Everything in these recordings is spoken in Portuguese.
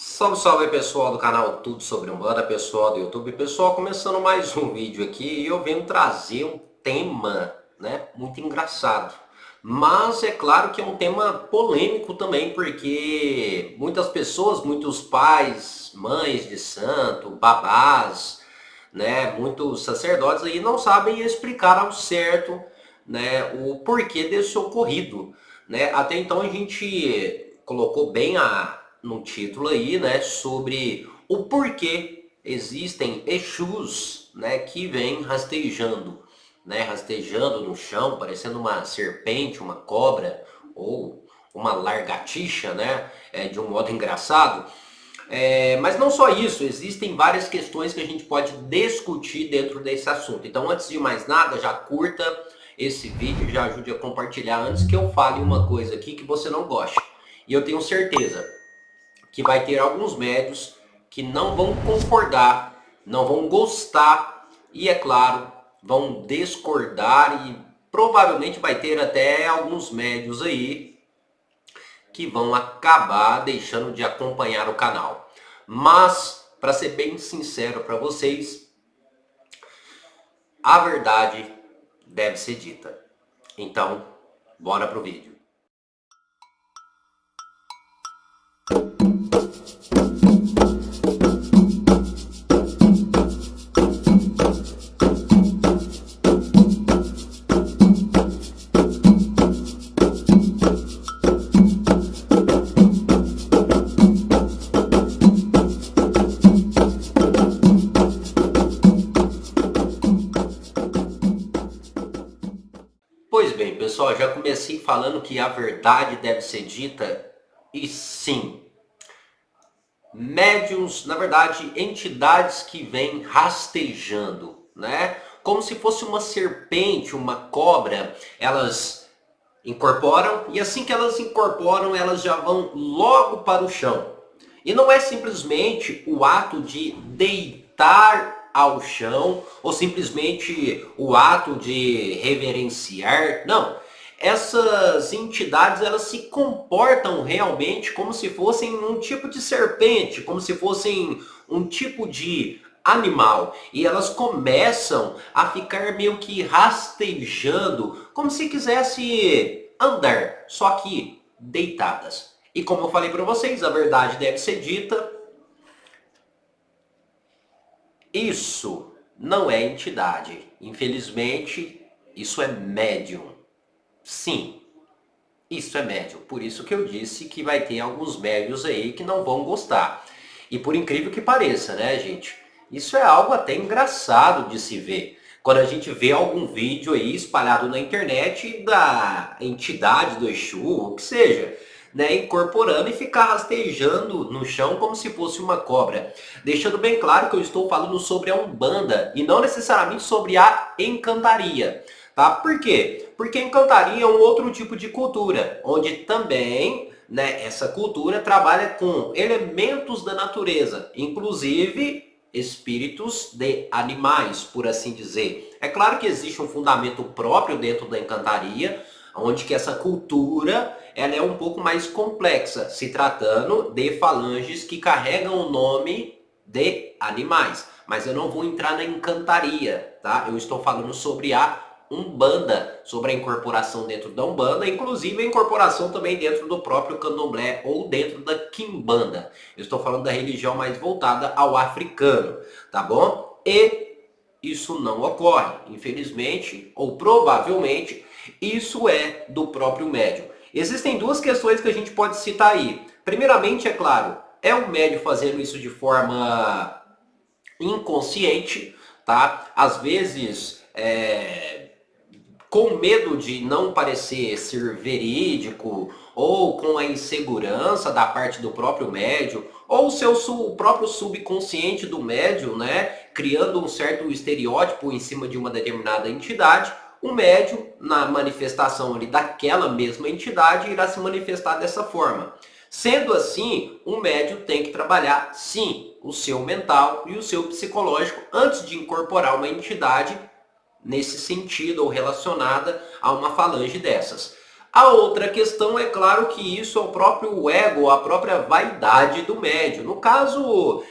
Salve, salve pessoal do canal Tudo Sobre Umbanda, pessoal do YouTube. Pessoal, começando mais um vídeo aqui e eu venho trazer um tema, né, muito engraçado. Mas é claro que é um tema polêmico também, porque muitas pessoas, muitos pais, mães de santo, babás, né, muitos sacerdotes aí não sabem explicar ao certo, né, o porquê desse ocorrido, né? Até então a gente colocou bem no título aí, né, sobre o porquê existem Exus, né, que vêm rastejando, né, rastejando no chão, parecendo uma serpente, uma cobra ou uma largatixa, né, de um modo engraçado. Mas não só isso, existem várias questões que a gente pode discutir dentro desse assunto. Então, antes de mais nada, já curta esse vídeo, já ajude a compartilhar antes que eu fale uma coisa aqui que você não goste. E eu tenho certeza que vai ter alguns médios que não vão concordar, não vão gostar e, é claro, vão discordar e provavelmente vai ter até alguns médios aí que vão acabar deixando de acompanhar o canal. Mas, para ser bem sincero para vocês, a verdade deve ser dita. Então, bora pro vídeo. Pois bem, pessoal, já comecei falando que a verdade deve ser dita e sim, médiuns, na verdade, entidades que vêm rastejando, né? Como se fosse uma serpente, uma cobra, elas incorporam e assim que elas incorporam, elas já vão logo para o chão. E não é simplesmente o ato de deitar ao chão ou simplesmente o ato de reverenciar. Não. Essas entidades, elas se comportam realmente como se fossem um tipo de serpente, como se fossem um tipo de animal. E elas começam a ficar meio que rastejando, como se quisesse andar, só que deitadas. E como eu falei para vocês, a verdade deve ser dita. Isso não é entidade. Infelizmente, isso é médium. Sim, isso é médium. Por isso que eu disse que vai ter alguns médios aí que não vão gostar. E por incrível que pareça, né, gente? Isso é algo até engraçado de se ver. Quando a gente vê algum vídeo aí espalhado na internet da entidade do Exu, ou o que seja, né, incorporando e ficar rastejando no chão como se fosse uma cobra. Deixando bem claro que eu estou falando sobre a Umbanda e não necessariamente sobre a encantaria. Tá? Por quê? Porque encantaria é um outro tipo de cultura, onde também, né, essa cultura trabalha com elementos da natureza, inclusive espíritos de animais, por assim dizer. É claro que existe um fundamento próprio dentro da encantaria, onde que essa cultura ela é um pouco mais complexa, se tratando de falanges que carregam o nome de animais. Mas eu não vou entrar na encantaria, tá? Eu estou falando sobre a Umbanda, sobre a incorporação dentro da Umbanda, inclusive a incorporação também dentro do próprio Candomblé ou dentro da Quimbanda. Eu estou falando da religião mais voltada ao africano, tá bom? E isso não ocorre, infelizmente, ou provavelmente, isso é do próprio médium. Existem duas questões que a gente pode citar aí. Primeiramente, é claro, é o médium fazendo isso de forma inconsciente, tá? Às vezes, com medo de não parecer ser verídico, ou com a insegurança da parte do próprio médium, ou o próprio subconsciente do médium, né, criando um certo estereótipo em cima de uma determinada entidade, o médium, na manifestação ali daquela mesma entidade, irá se manifestar dessa forma. Sendo assim, o médium tem que trabalhar, sim, o seu mental e o seu psicológico antes de incorporar uma entidade nesse sentido ou relacionada a uma falange dessas. A outra questão é claro que isso é o próprio ego, a própria vaidade do médium. No caso,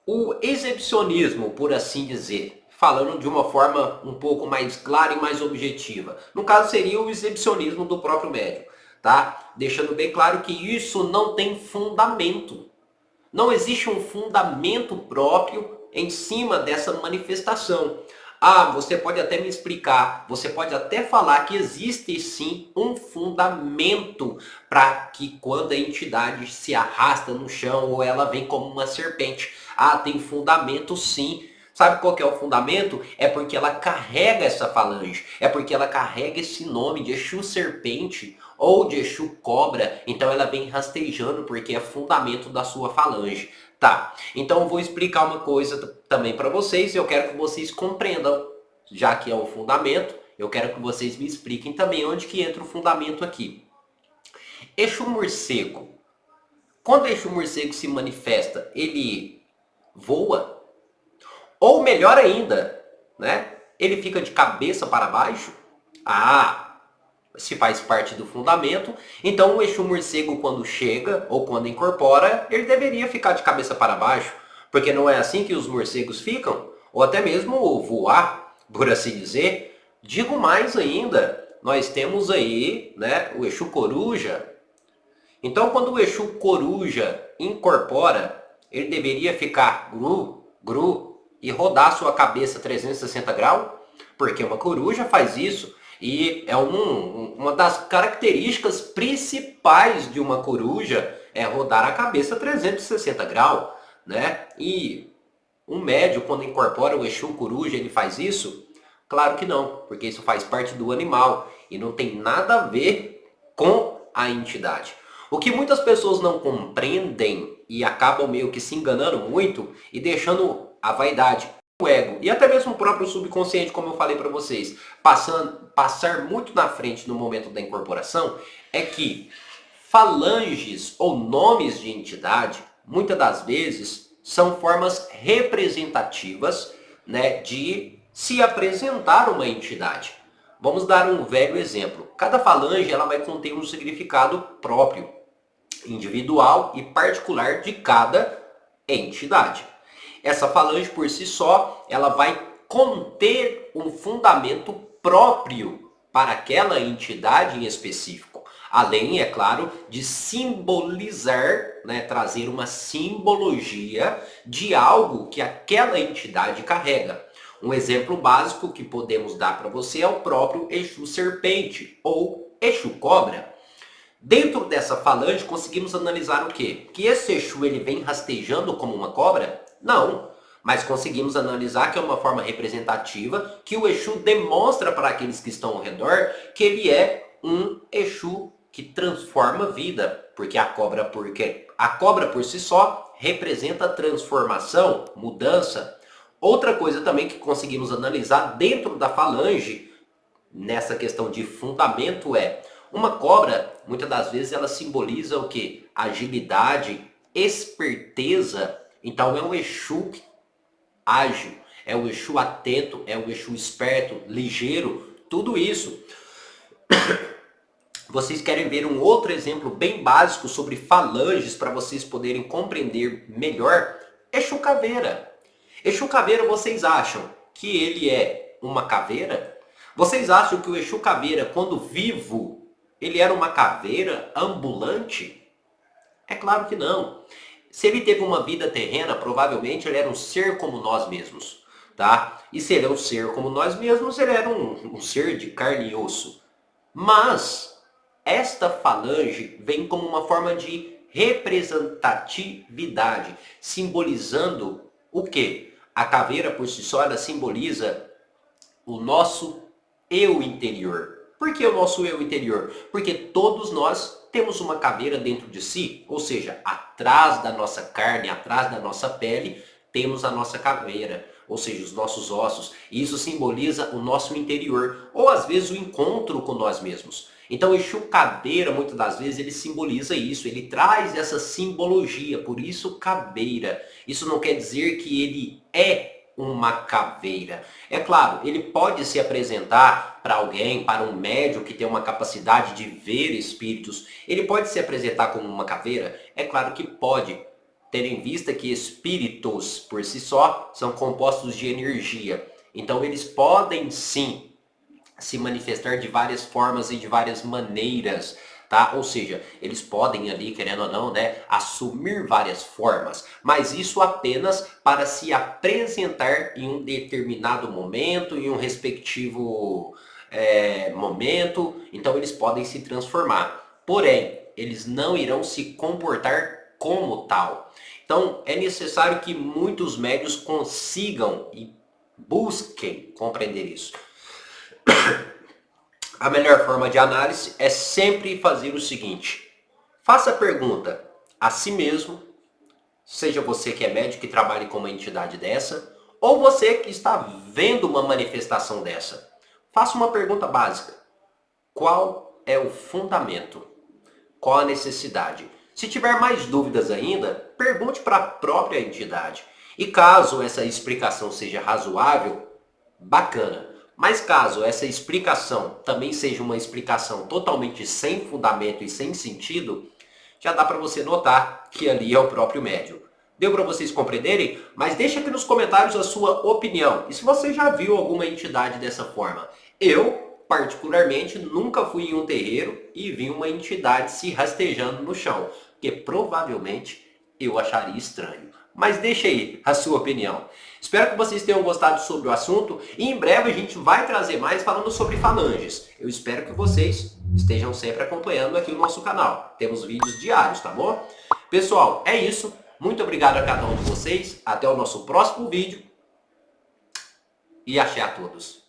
o exibicionismo, por assim dizer, falando de uma forma um pouco mais clara e mais objetiva. No caso, seria o exibicionismo do próprio médium, tá? Deixando bem claro que isso não tem fundamento. Não existe um fundamento próprio em cima dessa manifestação. Ah, você pode até me explicar, você pode até falar que existe sim um fundamento para que quando a entidade se arrasta no chão ou ela vem como uma serpente. Ah, tem fundamento sim. Sabe qual que é o fundamento? É porque ela carrega essa falange, é porque ela carrega esse nome de Exu Serpente ou de Exu Cobra, então ela vem rastejando porque é fundamento da sua falange. Tá, então eu vou explicar uma coisa também para vocês e eu quero que vocês compreendam, já que é um fundamento, eu quero que vocês me expliquem também onde que entra o fundamento aqui. Exu Morcego. Quando Exu Morcego se manifesta, ele voa? Ou melhor ainda, né? Ele fica de cabeça para baixo? Ah, se faz parte do fundamento, então o Exu Morcego quando chega ou quando incorpora, ele deveria ficar de cabeça para baixo, porque não é assim que os morcegos ficam, ou até mesmo voar, por assim dizer. Digo mais ainda, nós temos aí, né, o Exu Coruja. Então quando o Exu Coruja incorpora, ele deveria ficar gru, gru e rodar sua cabeça 360 graus, porque uma coruja faz isso. E é uma das características principais de uma coruja é rodar a cabeça 360 graus, né? E um médium, quando incorpora o Exu Coruja, ele faz isso? Claro que não, porque isso faz parte do animal e não tem nada a ver com a entidade. O que muitas pessoas não compreendem e acabam meio que se enganando muito e deixando a vaidade, o ego e até mesmo o próprio subconsciente, como eu falei para vocês, passar muito na frente no momento da incorporação, é que falanges ou nomes de entidade, muitas das vezes, são formas representativas, né, de se apresentar uma entidade. Vamos dar um velho exemplo. Cada falange ela vai conter um significado próprio, individual e particular de cada entidade. Essa falange por si só, ela vai conter um fundamento próprio para aquela entidade em específico. Além, é claro, de simbolizar, né, trazer uma simbologia de algo que aquela entidade carrega. Um exemplo básico que podemos dar para você é o próprio Exu Serpente ou Exu Cobra. Dentro dessa falange, conseguimos analisar o quê? Que esse Exu ele vem rastejando como uma cobra? Não. Mas conseguimos analisar que é uma forma representativa, que o Exu demonstra para aqueles que estão ao redor que ele é um Exu que transforma a vida. Porque a cobra por si só representa transformação, mudança. Outra coisa também que conseguimos analisar dentro da falange, nessa questão de fundamento, é uma cobra, muitas das vezes, ela simboliza o quê? Agilidade, esperteza. Então é um Exu ágil, é o Exu atento, é o Exu esperto, ligeiro, tudo isso. Vocês querem ver um outro exemplo bem básico sobre falanges para vocês poderem compreender melhor? Exu Caveira. Exu Caveira, vocês acham que ele é uma caveira? Vocês acham que o Exu Caveira, quando vivo, ele era uma caveira ambulante? É claro que não. Se ele teve uma vida terrena, provavelmente ele era um ser como nós mesmos, tá? E se ele é um ser como nós mesmos, ele era um ser de carne e osso. Mas esta falange vem como uma forma de representatividade, simbolizando o quê? A caveira por si só ela simboliza o nosso eu interior. Por que o nosso eu interior? Porque todos nós temos uma caveira dentro de si, ou seja, atrás da nossa carne, atrás da nossa pele, temos a nossa caveira, ou seja, os nossos ossos. E isso simboliza o nosso interior, ou às vezes o encontro com nós mesmos. Então, o Exu Caveira, muitas das vezes, ele simboliza isso, ele traz essa simbologia, por isso caveira. Isso não quer dizer que ele é uma caveira. É claro, ele pode se apresentar para alguém, para um médium que tem uma capacidade de ver espíritos. Ele pode se apresentar como uma caveira? É claro que pode, tendo em vista que espíritos, por si só, são compostos de energia. Então eles podem sim se manifestar de várias formas e de várias maneiras, tá? Ou seja, eles podem ali, querendo ou não, né, assumir várias formas, mas isso apenas para se apresentar em um determinado momento, em um respectivo momento, então eles podem se transformar. Porém, eles não irão se comportar como tal. Então, é necessário que muitos médios consigam e busquem compreender isso. A melhor forma de análise é sempre fazer o seguinte: faça a pergunta a si mesmo, seja você que é médico que trabalhe com uma entidade dessa, ou você que está vendo uma manifestação dessa. Faça uma pergunta básica: qual é o fundamento? Qual a necessidade? Se tiver mais dúvidas ainda, pergunte para a própria entidade. E caso essa explicação seja razoável, bacana. Mas caso essa explicação também seja uma explicação totalmente sem fundamento e sem sentido, já dá para você notar que ali é o próprio médium. Deu para vocês compreenderem? Mas deixa aqui nos comentários a sua opinião. E se você já viu alguma entidade dessa forma? Eu, particularmente, nunca fui em um terreiro e vi uma entidade se rastejando no chão, que provavelmente eu acharia estranho. Mas deixa aí a sua opinião. Espero que vocês tenham gostado sobre o assunto e em breve a gente vai trazer mais falando sobre falanges. Eu espero que vocês estejam sempre acompanhando aqui o nosso canal. Temos vídeos diários, tá bom? Pessoal, é isso. Muito obrigado a cada um de vocês. Até o nosso próximo vídeo. E axé a todos.